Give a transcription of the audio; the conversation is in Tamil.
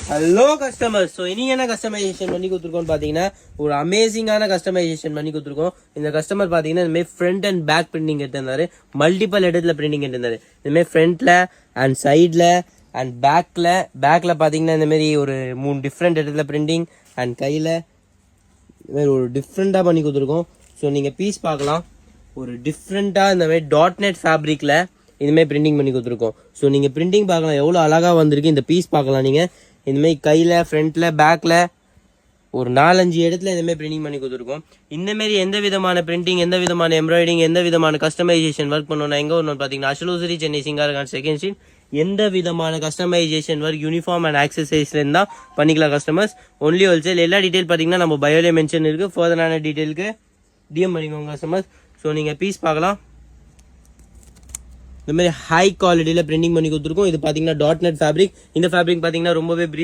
Hello customers. ஸோ இன்னைக்கு என்ன கஸ்டமைசேஷன் பண்ணி கொடுத்துருக்கோம்னு பார்த்தீங்கன்னா ஒரு அமேசிங்கான கஸ்டமைசேஷன் பண்ணி கொடுத்துருக்கோம். இந்த கஸ்டமர் பார்த்தீங்கன்னா இந்தமாதிரி ஃப்ரண்ட் அண்ட் பேக் பிரிண்டிங் எடுத்திருந்தாரு. மல்டிபிள் இடத்துல பிரிண்டிங் எடுத்திருந்தாரு. இந்தமாதிரி ஃப்ரண்ட்ல அண்ட் சைடில் அண்ட் பேக்கில் பார்த்தீங்கன்னா இந்தமாரி ஒரு 3 டிஃப்ரெண்ட் இடத்துல பிரிண்டிங் அண்ட் கையில் இதுமாதிரி ஒரு டிஃப்ரெண்ட்டாக பண்ணி கொடுத்துருக்கோம். ஸோ நீங்கள் பீஸ் பார்க்கலாம். ஒரு டிஃப்ரெண்ட்டாக இந்தமாதிரி டாட் நெட் ஃபேப்ரிக்கில் இதுமாதிரி பிரிண்டிங் பண்ணி கொடுத்துருக்கோம். ஸோ நீங்கள் பிரிண்டிங் பார்க்கலாம், எவ்வளோ அழகாக வந்திருக்கு. இந்த பீஸ் பார்க்கலாம் நீங்கள். இந்தமாதிரி கையில் ஃப்ரண்ட்டில் பேக்கில் ஒரு 4-5 இடத்துல இந்தமாதிரி பிரிண்டிங் பண்ணி கொடுத்துருக்கோம். இந்தமாரி எந்த விதமான பிரிண்டிங், எந்த விதமான எம்ப்ராய்டிங், எந்த விதமான கஸ்டமைசேஷன் ஒர்க் பண்ணணும் எங்கே ஒன்று பார்த்தீங்கன்னா அஷலோசரி சென்னை சிங்காரகான் செகண்ட் ஸ்ட்ரீட். எந்த விதமான கஸ்டமைசேஷன் ஒர்க் யூனிஃபார்ம் அண்ட் ஆக்சசரிஸ்லேருந்து தான் பண்ணிக்கலாம் கஸ்டமர்ஸ். Only wholesale. எல்லா டீட்டெயில் பார்த்தீங்கன்னா நம்ம பயோலே மென்ஷன் இருக்குது. ஃபர்தரான டீட்டெயிலுக்கு டிஎம் பண்ணிக்கோங்க கஸ்டமர்ஸ். ஸோ நீங்கள் பீஸ் பார்க்கலாம். இந்த மாதிரி ஹை குவாலிட்டியில் பிரிண்டிங் பண்ணி கொடுத்துருக்கோம். இது பார்த்தீங்கன்னா டாட் நெட் ஃபேப்ரிக். இந்த ஃபேப்ரிக் பார்த்தீங்கன்னா ரொம்பவே